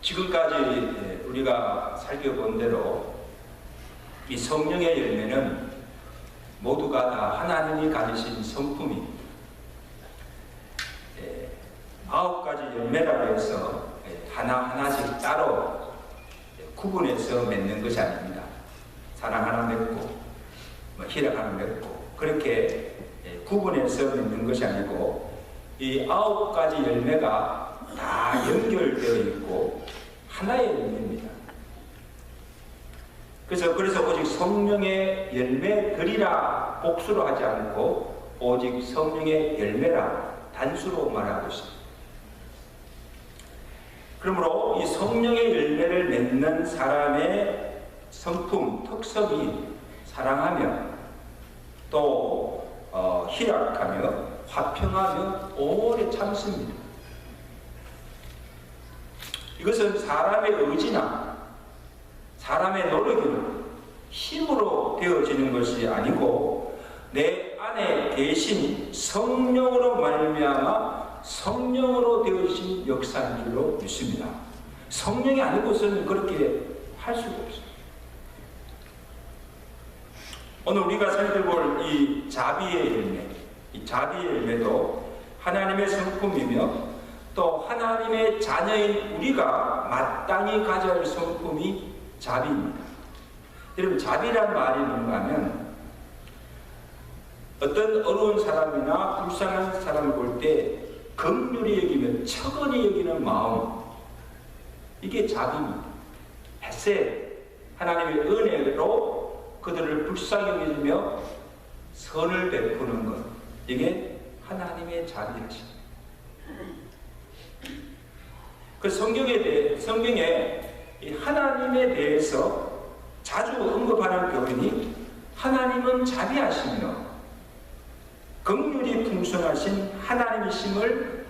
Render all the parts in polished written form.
지금까지 우리가 살펴본 대로 이 성령의 열매는 모두가 다 하나님이 가지신 성품입니다. 9가지 열매라고 해서 하나하나씩 따로 구분해서 맺는 것이 아닙니다. 사랑 하나 맺고 희락 하나 맺고 그렇게 구분해서 맺는 것이 아니고 이 9가지 열매가 다 연결되어 있고 하나의 열매입니다. 그래서 오직 성령의 열매들이라 복수로 하지 않고 오직 성령의 열매라 단수로 말하고 있습니다. 그러므로 이 성령의 열매를 맺는 사람의 성품, 특성이 사랑하며 또 희락하며 화평하며 오래 참습니다. 이것은 사람의 의지나 사람의 노력이나 힘으로 되어지는 것이 아니고 내 안에 계신 성령으로 말미암아 성령으로 되어진 역사인 줄로 믿습니다. 성령이 아니고서는 그렇게 할 수가 없습니다. 오늘 우리가 살펴볼 이 자비의 열매, 이 자비의 열매도 하나님의 성품이며 또 하나님의 자녀인 우리가 마땅히 가져야 할 성품이 자비입니다. 여러분, 자비란 말이 뭔가 하면 어떤 어려운 사람이나 불쌍한 사람을 볼 때 긍휼히 여기며 척언히 여기는 마음, 이게 자비입니다. 헤세, 하나님의 은혜로 그들을 불쌍히 여기며 선을 베푸는 것, 이게 하나님의 자비이십니다. 그 성경에 이 하나님에 대해서 자주 언급하는 표현이 하나님은 자비하시며 긍휼이 풍성하신 하나님이심을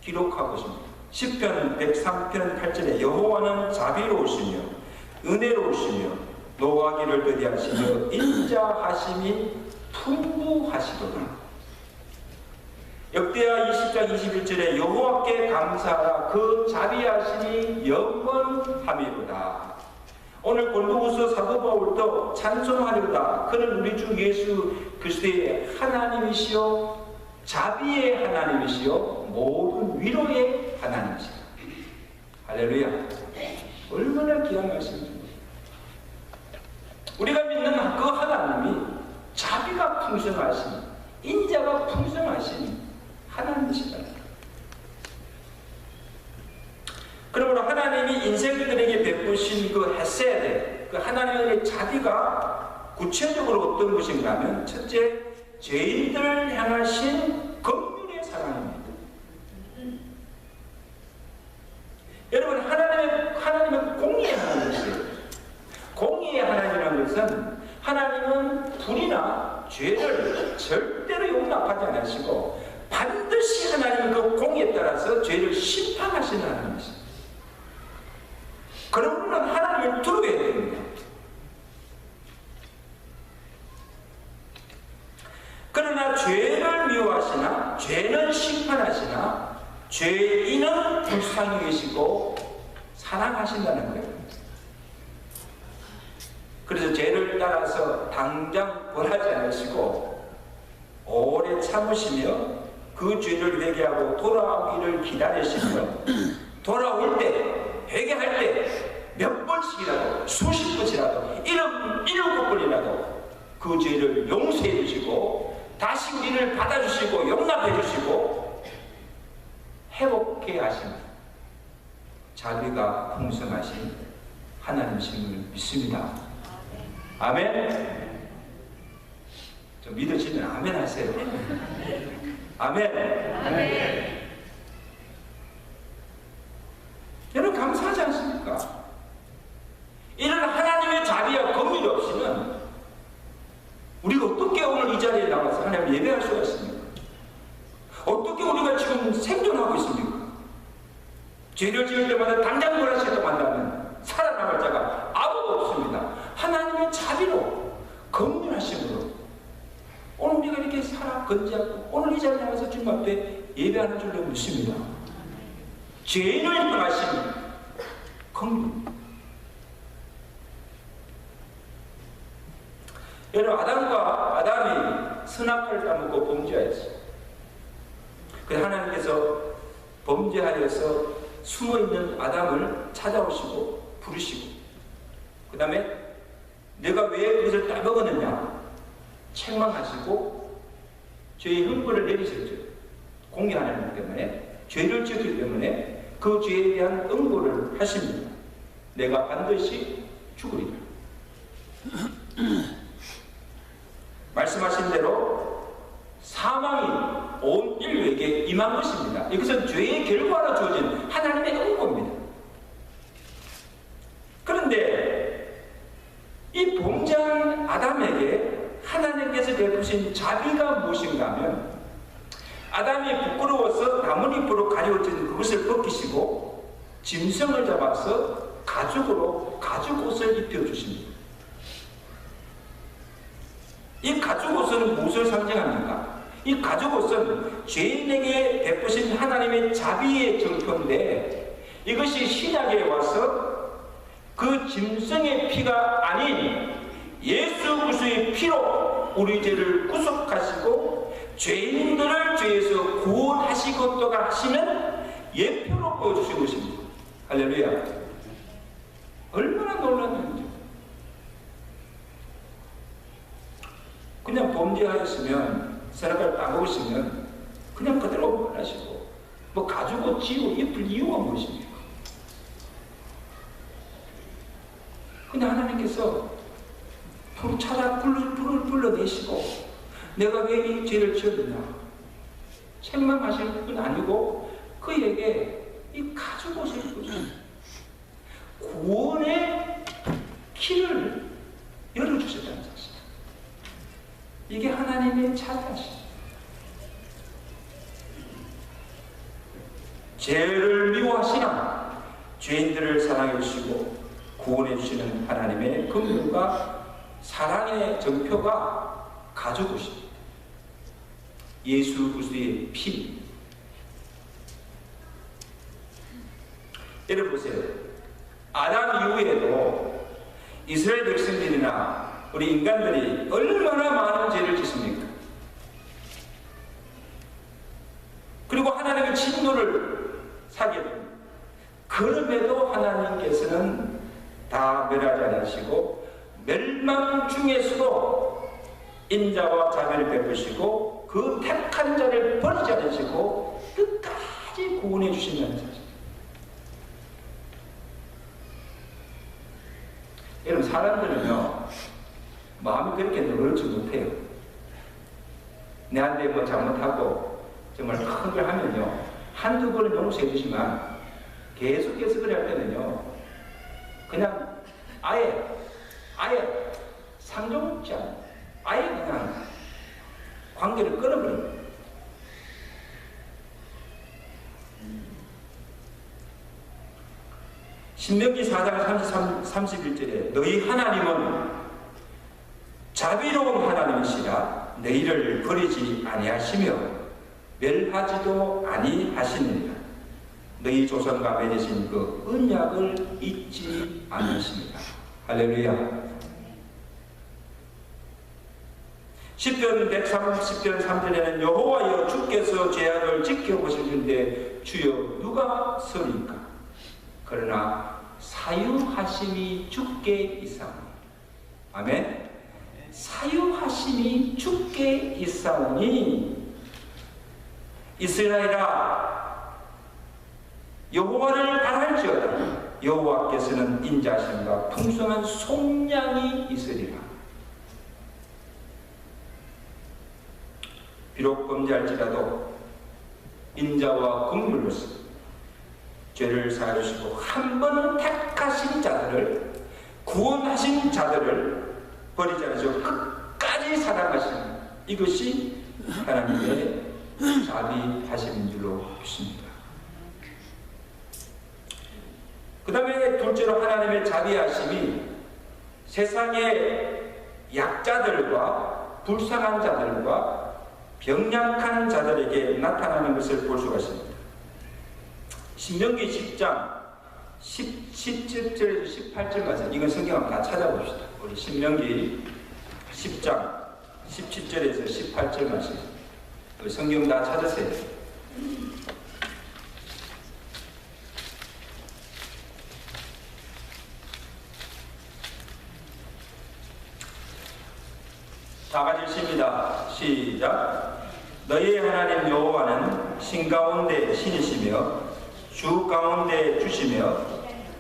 기록하고 있습니다. 시편 103편 8절에 여호와는 자비로우시며 은혜로우시며 노하기를 더디하시며 인자하심이 풍부하시도다. 역대하 20장 21절에 여호와께 감사하라 그 자비하심이 영원함이로다. 오늘 골로새서 사도 바울도 찬송하리로다. 그는 우리 주 예수 그리스도의 하나님이시요 자비의 하나님이시요 모든 위로의 하나님이시다. 할렐루야. 얼마나 귀한 말씀입니까? 우리가 믿는 그 하나님이 자비가 풍성하신, 인자가 풍성하신 하나님이시다. 그러므로 하나님이 인생들에게 베푸신 그 헤세드, 그 하나님의 자비가 구체적으로 어떤 것인가 하면 첫째, 죄인들을 향하신 긍휼의 사랑입니다. 여러분, 하나님은 공의의 하나님이세요. 공의의 하나님이라는 것은 하나님은 불이나 죄를 절대로 용납하지 않으시고 반드시 하나님은 그 공의에 따라서 죄를 심판하시는 하나님이십니다. 그런 분은 하나님을 두려워해야 됩니다. 그러나 죄를 미워하시나 죄는 심판하시나 죄인은 불쌍히 계시고 사랑하신다는 거예요. 그래서 죄를 따라서 당장 벌하지 않으시고 오래 참으시며 그 죄를 회개하고 돌아오기를 기다리시며 돌아올 때, 회개할 때 몇 번씩이라도 수십 번이라도 7번이라도 그 죄를 용서해 주시고 다시 우리를 받아주시고 용납해 주시고 회복해 하십니다. 자비가 풍성하신 하나님이심을 믿습니다. 아멘. 좀 믿으시면 아멘 하세요. 아멘. 아멘. 여러분, 감사하지 않습니까? 이런 하나님의 자비와 긍휼 없이는 우리가 어떻게 오늘 이 자리에 나와서 하나님을 예배할 수가 있습니까? 어떻게 우리가 지금 생존하고 있습니까? 죄를 지을 때마다 당장 벌하시고 만나면 살아남을 자가 아무도 없습니다. 하나님의 자비로, 긍휼하심으로 오늘 우리가 이렇게 살아 건지하고 오늘 이 자리에 나와서 주님 앞에 예배하는 줄로 믿습니다. 죄인을 향하신 여러분, 아담이 선악과를 따먹고 범죄하였어요. 그래서 하나님께서 범죄하여서 숨어있는 아담을 찾아오시고 부르시고, 그 다음에 내가 왜 그것을 따먹었느냐 책망하시고 죄의 형벌을 내리셨죠. 공의 하나님 때문에, 죄를 지었기 때문에 그 죄에 대한 응보를 하십니다. 내가 반드시 죽으리라. 말씀하신 대로 사망이 온 인류에게 임한 것입니다. 이것은 죄의 결과로 주어진 하나님의 응보입니다. 그런데 이 범죄한 아담에게 하나님께서 베푸신 자비가 무엇인가 하면, 아담이 부끄러워서 나뭇잎으로 가려진 그것을 벗기시고 짐승을 잡아서 가죽으로 가죽옷을 입혀주십니다. 이 가죽옷은 무엇을 상징합니까? 이 가죽옷은 죄인에게 베푸신 하나님의 자비의 정표인데, 이것이 신약에 와서 그 짐승의 피가 아닌 예수 그리스도의 피로 우리 죄를 구속하시고 죄인들을 죄에서 구원하시고도가 하시는 예표로 보여주신 것입니다. 할렐루야. 얼마나 놀랐는지. 그냥 범죄하였으면, 선악과를 따먹으시면 그냥 그대로 하시고 뭐 가지고 지고 입을 이유가 무엇입니까? 그냥 하나님께서 찾아 불을 불러내시고 내가 왜 이 죄를 지었느냐 책망하실 뿐 아니고 그에게 이 가죽옷을 입으신 구원의 길을 열어주셨다는 사실. 이게 하나님의 자비하십니다. 죄를 미워하시나 죄인들을 사랑해 주시고 구원해 주시는 하나님의 긍휼과 사랑의 정표가 가죽옷입니다. 예수 그리스도의 피. 여러분 보세요. 아담 이후에도 이스라엘 백성들이나 우리 인간들이 얼마나 많은 죄를 짓습니까? 그리고 하나님의 진노를 사게 됩니다. 그럼에도 하나님께서는 다 멸하지 않으시고 멸망 중에서도 인자와 자비를 베푸시고 그 택한 자를 버리지 않으시고 끝까지 구원해 주신다는 사실. 여러분, 사람들은요 마음이 그렇게 너그럽지 못해요. 내한테 뭐 잘못하고 정말 큰 걸 하면요 한두 번은 용서해 주지만 계속해서 그래 할 때는요 그냥 아예 상종없지 않아요. 아예 그냥 관계를 끊어버립니다. 신명기 4장 31절에 너희 하나님은 자비로운 하나님이시라 너희를 버리지 아니하시며 멸하지도 아니하시느니라. 너희 조상과 맺으신 그 언약을 잊지 않으십니다. 할렐루야. 시편 130편 3절에는 여호와여 주께서 죄악을 지켜보시는데 주여 누가 서리까? 그러나 사유하심이 주께 있사오니. 아멘. 사유하심이 주께 있사오니 이스라엘아 여호와를 바랄지어다. 여호와께서는 인자하심과 풍성한 속량이 있으리라. 비록 범죄할지라도 인자와 긍휼로서 죄를 사하시고 한 번은 택하신 자들을 구원하신 자들을 버리지 않으시고 끝까지 사랑하시는 이것이 하나님의 자비하심인 줄로 믿습니다. 그 다음에 둘째로 하나님의 자비하심이 세상의 약자들과 불쌍한 자들과 병약한 자들에게 나타나는 것을 볼 수가 있습니다. 신명기 10장 17절에서 18절 말씀, 이건 성경 한번 다 찾아봅시다. 우리 신명기 10장 17절에서 18절 말씀. 성경 다 찾으세요. 다 같이 읽습니다. 시작. 너희의 하나님 여호와는 신 가운데 신이시며 주 가운데 주시며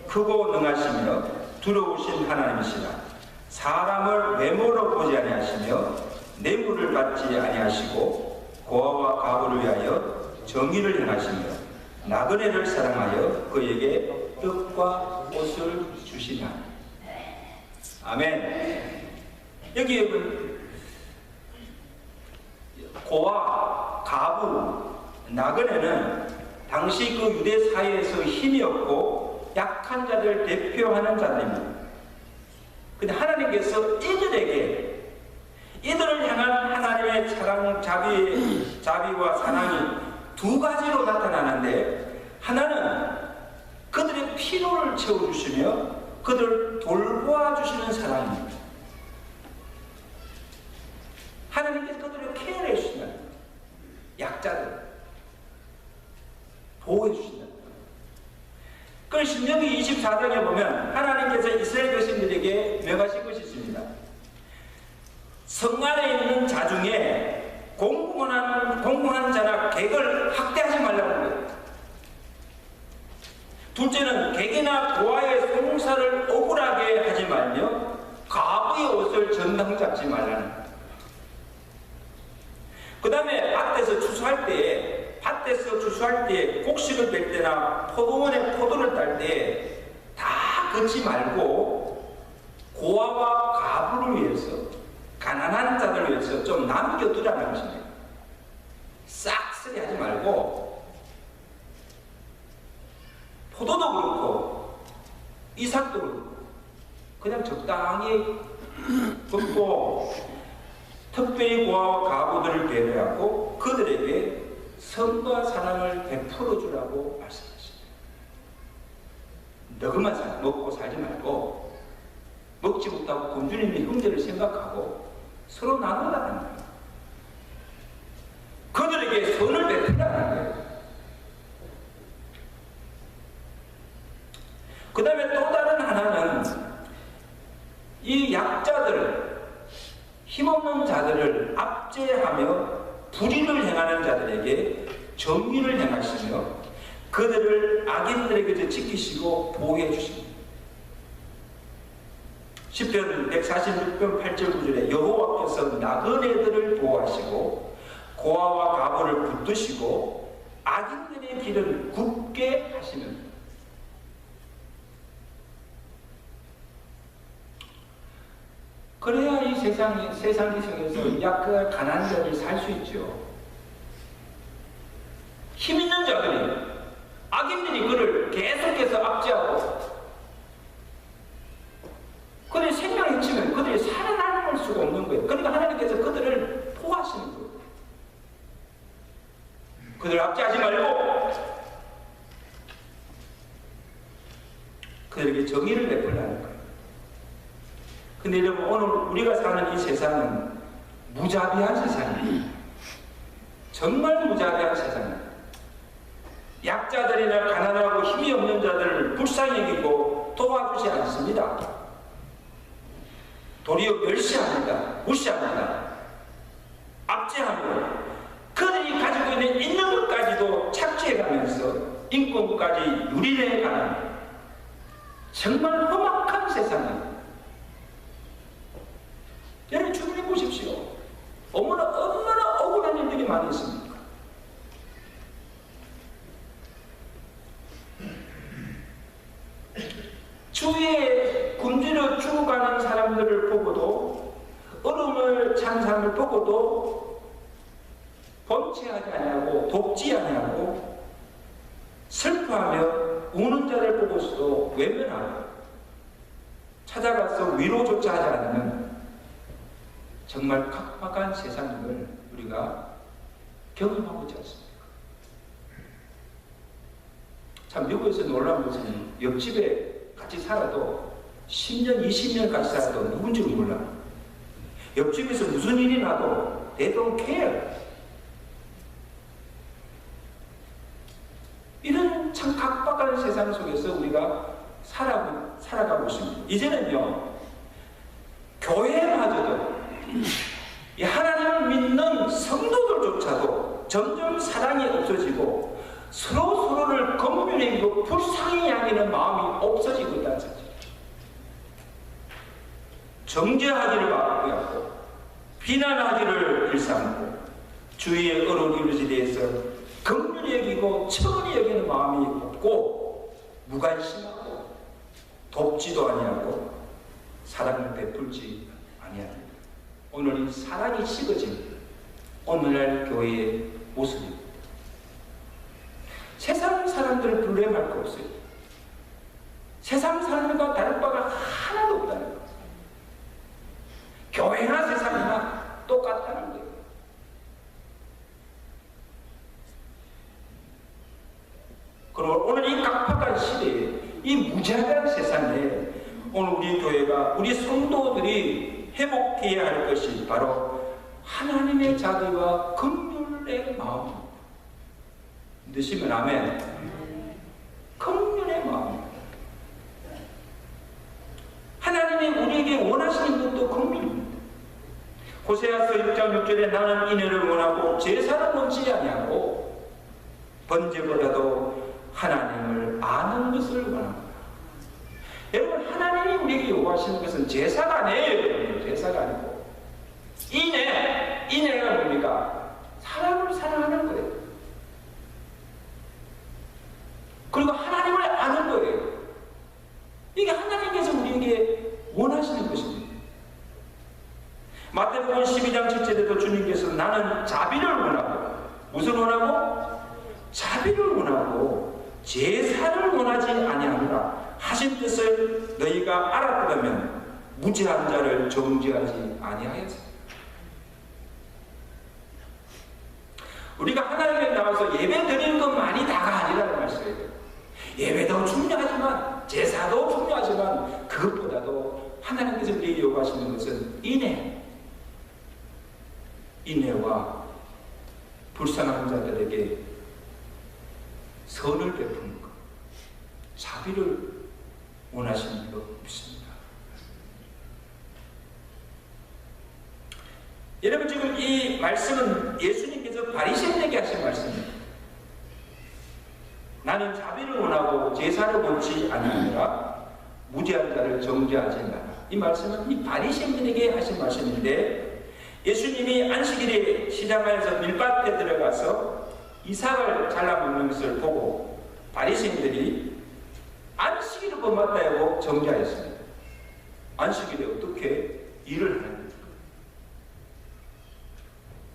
크고 능하시며 두려우신 하나님이시라. 사람을 외모로 보지 아니하시며 뇌물을 받지 아니하시고 고아와 과부를 위하여 정의를 행하시며 나그네를 사랑하여 그에게 떡과 옷을 주시나. 아멘. 여기 고아, 과부, 나그네는 당시 그 유대 사회에서 힘이 없고 약한 자들을 대표하는 자들입니다. 근데 하나님께서 이들을 향한 하나님의 사랑, 자비와 사랑이 두 가지로 나타나는데, 하나는 그들의 필요를 채워주시며 그들을 돌보아주시는 사랑입니다. 하나님께서 그들을 케어해 주신다. 약자들 보호해 주신다. 그 신명기 24장에 보면 하나님께서 이스라엘 백성들에게 명하신 것이 있습니다. 성 안에 있는 자 중에 공공한 자나 객을 학대하지 말라는 거예요. 둘째는 객이나 고아의 송사를 억울하게 하지 말며 과부의 옷을 정당 잡지 말라는 거예요. 그 다음에 밭에서 추수할 때에 곡식을 뺄 때나 포도원에 포도를 딸 때 다 걷지 말고 고아와 과부를 위해서, 가난한 자들을 위해서 좀 남겨두라는 것입니다. 싹쓸이 하지 말고, 포도도 그렇고 이삭도 그렇고 그냥 적당히 걷고, 특별히 고아와 과부들을 배려하고 그들에게 선과 사랑을 베풀어 주라고 말씀하십니다. 너그만 먹고 살지 말고, 먹지 못하고 굶주려 있는 형제를 생각하고 서로 나누라는 거예요. 그들에게 선을 베풀라는 거예요. 그 다음에 또 다른 하나는 이 약자들, 힘없는 자들을 압제하며 불의를 행하는 자들에게 정의를 행하시며 그들을 악인들에게서 지키시고 보호해 주십니다. 시편 146편 8절 9절에 여호와께서 나그네들을 보호하시고 고아와 과부를 붙드시고 악인들의 길을 굳게 하시는. 그래야 이 세상 속에서 약간 가난한 자들이 살 수 있죠. 힘 있는 자들이, 악인들이 그를 계속해서 압제하고 그들의 생명을 해치면 그들이 살아남을 수가 없는 거예요. 그러니까 하나님께서 그들을 보호하시는 거예요. 그들을 압제하지 말고 그들에게 정의를 베풀라는 거예요. 근데 여러분, 오늘 우리가 사는 이 세상은 무자비한 세상이에요. 정말 무자비한 세상이에요. 약자들이나 가난하고 힘이 없는 자들을 불쌍히 여기고 도와주지 않습니다. 도리어 멸시합니다. 무시합니다. 압제하며 그들이 가지고 있는 것까지도 착취해가면서 인권까지 유린해가는 정말 험악한 세상이에요. 여러분 주변에 보십시오. 얼마나 억울한 일들이 많이 있습니까? 주위에 굶주려 죽어가는 사람들을 보고도, 얼음을 찬 사람을 보고도 번체하지 아니하고 돕지 아니하고 슬퍼하며 우는 자를 보고서도 외면하고 찾아가서 위로조차 하지 않는 정말 각박한 세상을 우리가 경험하고 있지 않습니까? 참 미국에서 놀라운 것은 옆집에 같이 살아도 10년, 20년 같이 살아도 누군지 몰라. 옆집에서 무슨 일이 나도 they don't care. 이런 참 각박한 세상 속에서 우리가 살아가고 있습니다. 이제는요, 교회마저도 이 하나님을 믿는 성도들조차도 점점 사랑이 없어지고 서로를 긍휼히 불쌍히 여기는 마음이 없어지고 있다는 사실. 정죄하기를 바꾸고 비난하기를 일삼고 주위의 어려운 일에 대해서 긍휼히 여기고 천히 여기는 마음이 없고 무관심하고 돕지도 아니하고 사랑을 베풀지 아니합니다. 오늘 이 사랑이 식어진 오늘날 교회의 모습입니다. 세상 사람들을 불러말 거 없어요. 세상 사람들과 다를 바가 하나도 없다는 거예요. 교회나 세상이나 똑같다는 거예요. 그리고 오늘 이 각박한 시대에, 이 무자비한 세상에 오늘 우리 교회가, 우리 성도들이 회복해야 할 것이 바로 하나님의 자비와 긍휼의 마음입니다. 믿으시면 아멘. 긍휼의 마음. 하나님이 우리에게 원하시는 것도 긍휼입니다. 호세아서 1장 6절에 나는 인애를 원하고 제사를 원치 아니하고 번제보다도 하나님을 아는 것을 원합니다. 여러분, 하나님이 우리에게 요구하시는 것은 제사가 아니에요. 제사가 아니고 인애가 뭡니까? 사람을 사랑하는 거예요. 그리고 하나님을 아는 거예요. 이게 하나님께서 우리에게 원하시는 것입니다. 마태복음 12장 7절에도 주님께서 나는 자비를 원하고, 무슨 원하고? 자비를 원하고 제사를 원하지 아니하노라 하신 뜻을 너희가 알았다면 무죄한 자를 정죄하지 아니하였습니다. 우리가 하나님께 나와서 예배 드리는 것만이 다가 아니라는 말씀이에요. 예배도 중요하지만, 제사도 중요하지만, 그것보다도 하나님께서 우리에게 요구하시는 것은 인애와 불쌍한 자들에게 선을 베푸는 것, 자비를 원하시는 것 없습니다. 여러분, 지금 이 말씀은 예수님께서 바리새인에게 하신 말씀입니다. 나는 자비를 원하고 제사를 원치 아니하노라 무죄한 자를 정죄하지 마라. 이 말씀은 이 바리새인에게 하신 말씀인데, 예수님이 안식일에 시장에서 밀밭에 들어가서 이삭을 잘라먹는 것을 보고 바리새인들이 안식일을 범했다고 정죄하였습니다. 안식일에 어떻게 일을 하는가?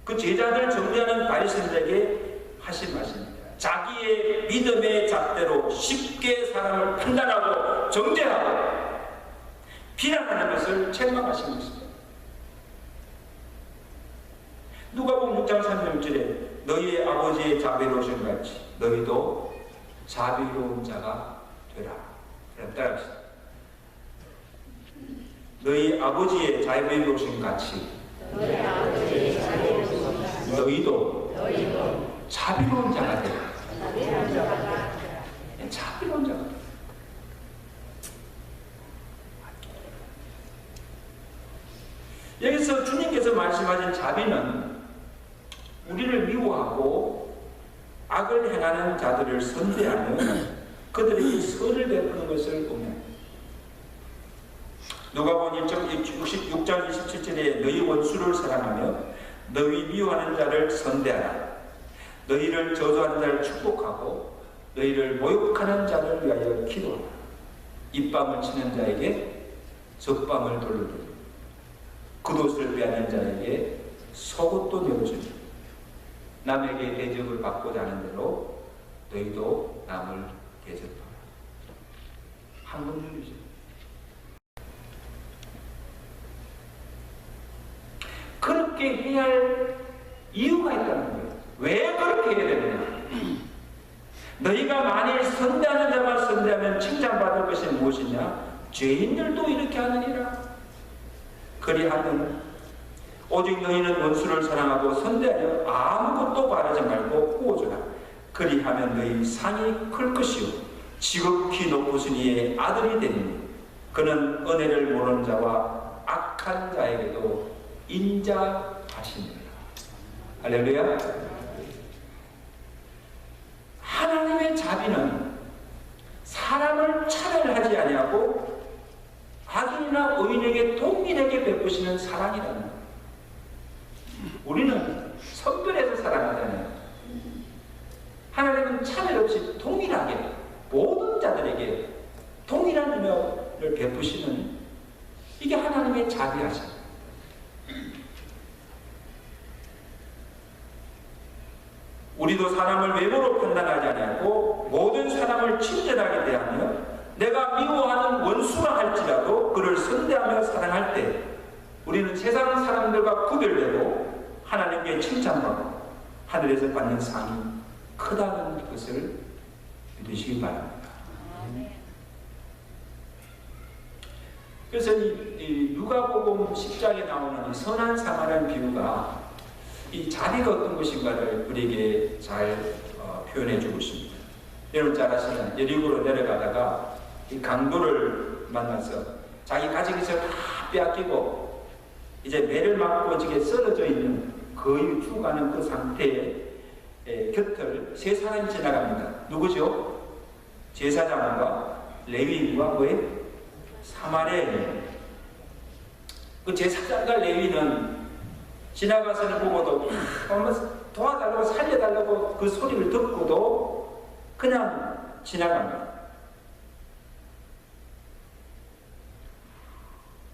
그 제자들 정죄하는 바리새인들에게 하신 말씀입니다. 자기의 믿음의 잣대로 쉽게 사람을 판단하고 정죄하고 비난하는 것을 책망하신 것입니다. 누가복음 6장 36절에 너희의 아버지의 자비로우신 같이 너희도 자비로운 자가 되라. 그럼 따라합시다. 너희 아버지의 자비로우신 같이 너희도 자비로운 자가 되라. 자비로운 자가 되라. 여기서 주님께서 말씀하신 자비는 우리를 미워하고 악을 행하는 자들을 선대하며 그들에게 선을 베푸는 것을 의미합니다. 누가복음 6장 27절에 너희 원수를 사랑하며 너희 미워하는 자를 선대하라. 너희를 저주하는 자를 축복하고 너희를 모욕하는 자를 위하여 기도하라. 입밤을 치는 자에게 적밤을 돌려주라. 겉옷을 빼앗는 자에게 속옷도 내어주라. 남에게 대접을 받고자 하는 대로 너희도 남을 대접하라. 한 번뿐이죠. 그렇게 해야 할 이유가 있다는 거예요. 왜 그렇게 해야 되느냐? 너희가 만일 선대하는 자만 선대하면 칭찬받을 것이 무엇이냐? 죄인들도 이렇게 하느니라. 그리하면 오직 너희는 원수를 사랑하고 선대하여 아무것도 바라지 말고 구워주라. 그리하면 너희 상이 클 것이요 지극히 높으신 이의 아들이 되니 그는 은혜를 모르는 자와 악한 자에게도 인자하시니라. 할렐루야. 하나님의 자비는 사람을 차별하지 아니하고 악인이나 의인에게 동일하게 베푸시는 사랑이라는 거예요. 우리는 선별해서 사랑하잖아요. 하나님은 차별 없이 동일하게 모든 자들에게 동일한 은혜를 베푸시는, 이게 하나님의 자비하심. 우리도 사람을 외모로 판단하지 아니하고 모든 사람을 친절하게 대하며 내가 미워하는 원수라 할지라도 그를 선대하며 사랑할 때 우리는 세상 사람들과 구별되고 하나님께 칭찬받고 하늘에서 받는 상이 크다는 것을 믿으시기 바랍니다. 그래서 이 누가복음 10장에 나오는 이 선한 사마리아 비유가 이 자비가 어떤 것인가를 우리에게 잘 표현해 주고 있습니다. 여러분 잘 아시는 여리고로 내려가다가 이 강도를 만나서 자기 가지기를 다 빼앗기고 이제 매를 맞고 지게 쓰러져 있는 거의 죽어가는 그 상태의 곁을 세 사람이 지나갑니다. 누구죠? 제사장과 레위인과 뭐예요? 사마리아인. 그 제사장과 레위인은 지나가서는 보고도 도와달라고 살려달라고 그 소리를 듣고도 그냥 지나갑니다.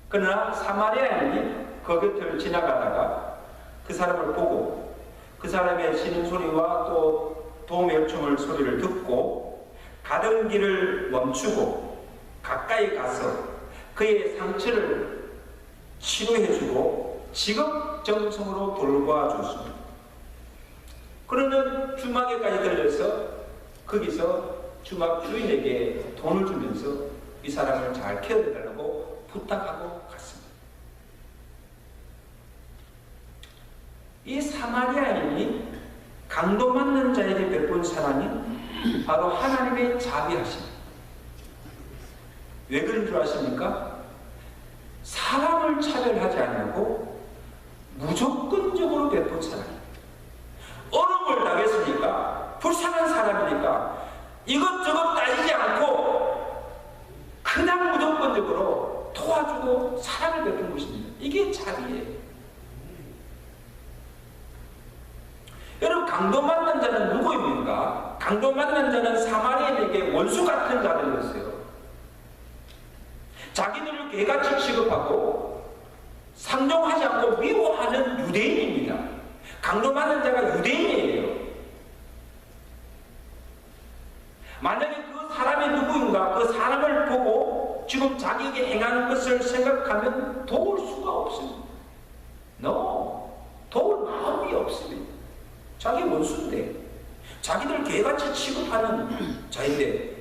그러나 사마리아인이 그 곁을 지나가다가 그 사람을 보고 그 사람의 신음소리와 또 도움의 요청을 소리를 듣고 가던 길을 멈추고 가까이 가서 그의 상처를 치료해주고 직업정성으로 돌봐줬습니다. 그러는 주막에까지 들려서 거기서 주막 주인에게 돈을 주면서 이 사람을 잘 케어해달라고 부탁하고 갔습니다. 이 사마리아인이 강도 맞는 자에게 베푼 사랑이 바로 하나님의 자비하심. 왜 그런 줄 아십니까? 사람을 차별하지 않고 무조건적으로 베푼 사랑. 어려움을 당했으니까, 불쌍한 사람이니까 이것저것 따지지 않고 그냥 무조건적으로 도와주고 사랑을 베푼 것입니다. 이게 자비예요. 여러분, 강도 맞는 자는 누구입니까? 강도 맞는 자는 사마리아인에게 원수 같은 자들이었어요. 자기들을 개같이 취급하고 상종하지 않고 미워하는 유대인입니다. 강도 맞는 자가 유대인이에요. 만약에 그 사람이 누구인가, 그 사람을 보고 지금 자기에게 행하는 것을 생각하면 도울 수가 없습니다. 도울 마음이 없습니다. 자기 원수인데, 자기들 개같이 취급하는 자인데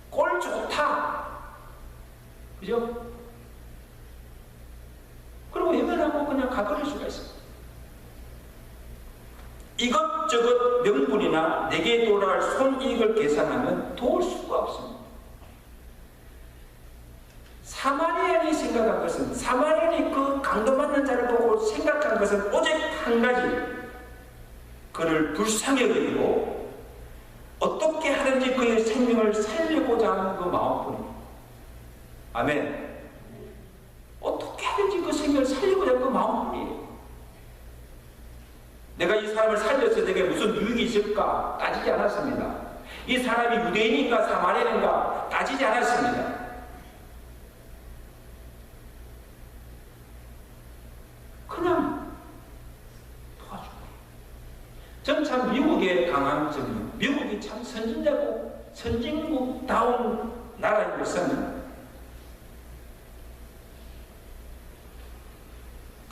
꼴 좋다, 그죠? 그리고 외면하고 그냥 가버릴 수가 있습니다. 이것저것 명분이나 내게 돌아올 손이익을 계산하면 도울 수가 없습니다. 사마리아인이 생각한 것은, 사마리아인이 그 강도 맞는 자를 보고 생각한 것은 오직 한 가지, 그를 불쌍히 여기고 어떻게 하든지 그의 생명을 살리고자 하는 그 마음뿐입니다. 아멘. 어떻게 하든지 그 생명을 살리고자 하는 그 마음뿐이에요. 내가 이 사람을 살려서 내게 무슨 유익이 있을까 따지지 않았습니다. 이 사람이 유대인인가 사마리아인가 따지지 않았습니다. 그냥 도와주고. 전 참 미국의 강한 점은, 미국이 참 선진자고 선진국다운 나라인 것은,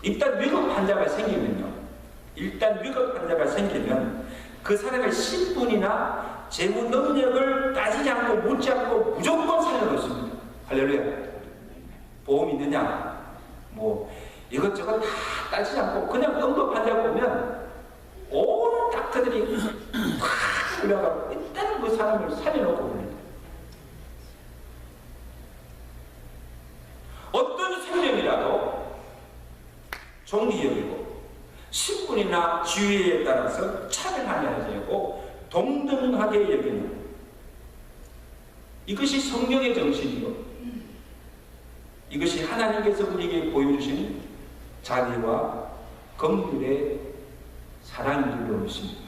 일단 위급 환자가 생기면 그 사람의 신분이나 재무 능력을 따지지 않고 묻지 않고 무조건 살려놓습니다. 할렐루야. 보험 있느냐, 이것저것 다 따지지 않고 그냥 응급환자 보면 온 닥터들이 확 올라가고 일단 그 사람을 살려놓고 봅니다. 어떤 생명이라도 종기 여기고 신분이나 지위에 따라서 차별하지 않고 동등하게 여기는 이것이 성경의 정신이고 이것이 하나님께서 우리에게 보여주시는 자비와 긍휼의 사랑인 줄로 믿습니다.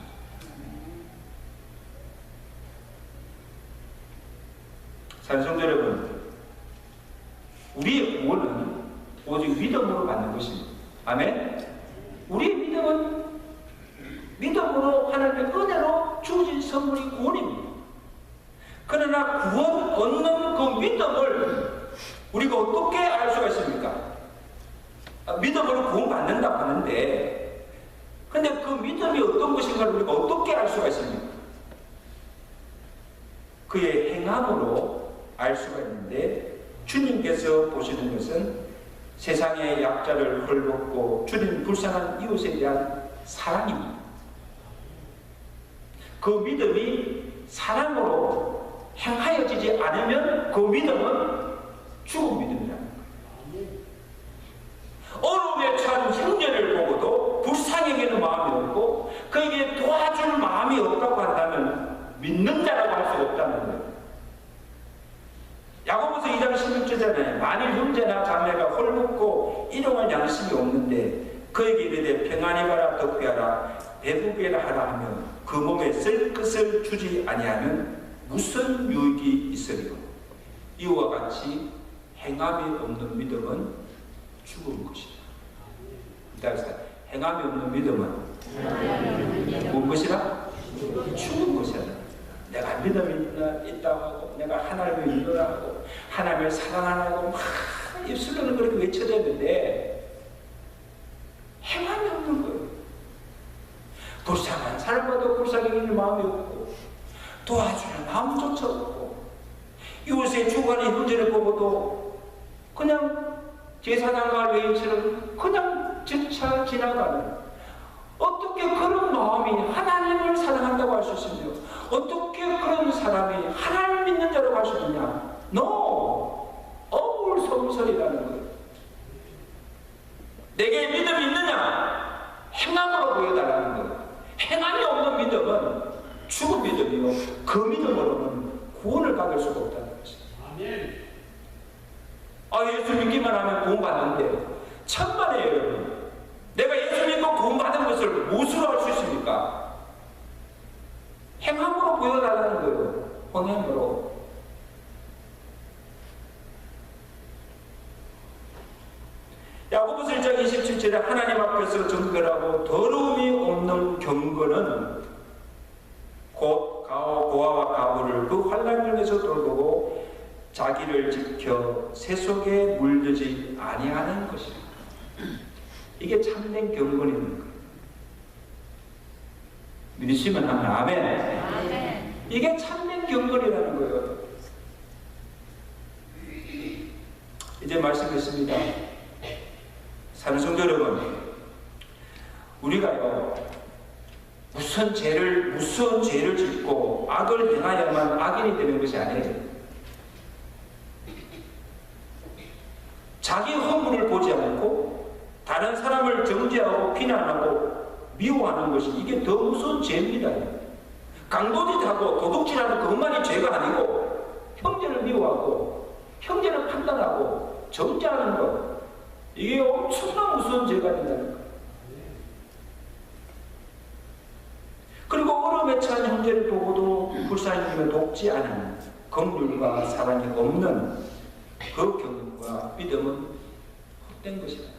사랑성도 여러분, 우리의 구원은 오직 믿음으로 받는 것입니다. 아멘? 우리의 믿음은 믿음으로 하나님의 은혜로 주어진 선물이 구원입니다. 그러나 구원 얻는 그 믿음을 우리가 어떻게 알 수가 있습니까? 믿음으로 구원받는다고 하는데 근데 그 믿음이 어떤 것인가를 우리가 어떻게 알 수가 있습니까? 그의 행함으로 알 수가 있는데 주님께서 보시는 것은 세상의 약자를 헐벗고 주님 불쌍한 이웃에 대한 사랑입니다. 그 믿음이 사랑으로 행하여지지 않으면 그 믿음은 죽은 믿음이라는 거예요. 어려움에 처한 형제를 보고도 불쌍하게는 마음이 없고 그에게 도와줄 마음이 없다고 한다면 믿는 자라고 할 수 없다는 거예요. 야고보서 2장 16절에 만일 형제나 자매가 헐벗고 일용할 양심이 없는데 그에게 이르되 평안히 가라 덕회하라 배부게라 하라 하며 그 몸에 쓸 것을 주지 아니하면 무슨 유익이 있으리요. 이와 같이 행함이 없는 믿음은 죽은 것이다. 따라서 행함이 없는 믿음은 무슨 것이라? 죽은 것이다. 내가 믿음이 있다고 하고 내가 하나님을 믿으라고 하나님을 사랑하라고 막 입술로는 그렇게 외쳐대는데 행함이 없는 거예요. 불쌍한 사람마다 불쌍해지는 마음이 없고 도와주는 마음조차 없고 이웃의 주관의 형제를 보고도 그냥 제사장과 레위처럼 그냥 지쳐 지나가는 어떻게 그런 마음이 하나님을 사랑한다고 할 수 있으며 어떻게 그런 사람이 하나님을 믿는 자라고 할 수 있느냐? No! 어불성설이라는 거예요. 내게 믿음이 있느냐? 행함으로 보여달라는 거예요. 행함이 없는 믿음은 죽은 믿음이요. 그 믿음으로는 구원을 받을 수가 없다는 것입니다. 예수 믿기만 하면 구원받는데 천만에요, 여러분. 내가 예수 믿고 구원받은 것을 무엇으로 할 수 있습니까? 행함으로 보여달라는 거예요. hon행으로. 야고보서 1장 27절에 하나님 앞에서 정결하고 더러움이 없는 경건은 곧 고아와 가부를 그 환난중에서 돌보고 자기를 지켜 새 속에 물들지 아니하는 것이다. 이게 참된 경건이라는 거예요. 믿으시면 하면 아멘. 이게 참된 경건이라는 거예요. 이제 말씀드렸습니다. 사랑성도 여러분, 우리가요 무슨 죄를 짓고 악을 행하야만 악인이 되는 것이 아니에요. 자기 허물을 보지 않고 다른 사람을 정죄하고 비난하고 미워하는 것이 이게 더 무서운 죄입니다. 강도짓하고 도둑질하는 그것만이 죄가 아니고 형제를 미워하고 형제를 판단하고 정죄하는 것 이게 엄청난 무서운 죄가 된다는 거예요. 그리고 어려움에 처한 형제를 보고도 불쌍히 여기며 돕지 않은 긍휼과 사랑이 없는 그 경험과 믿음은 헛된 것이다.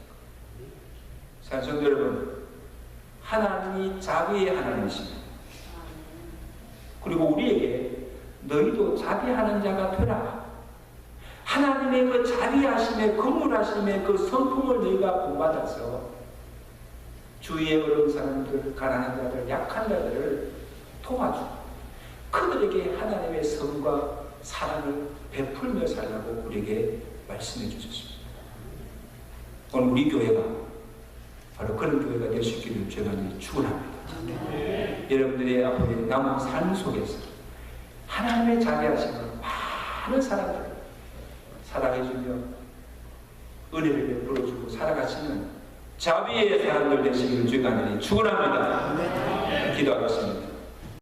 사랑성도 여러분, 하나님이 자비의 하나님이십니다. 그리고 우리에게 너희도 자비하는 자가 되라. 하나님의 그 자비하심의 긍휼하심의 그 성품을 너희가 본받아서 주위에 어려운 사람들, 가난한 자들, 약한 자들을 도와주고 그들에게 하나님의 성과 사랑을 베풀며 살라고 우리에게 말씀해 주셨습니다. 오늘 우리 교회가 바로 그런 교회가 될 수 있기를 제가 축원합니다. 여러분들의 앞으로 남은 삶 속에서 하나님의 자비하심을 많은 사람들 사랑해주며 은혜를 베풀어주고 살아가시는 자비의 사람들 되시기를 주가 축원합니다. 기도하겠습니다.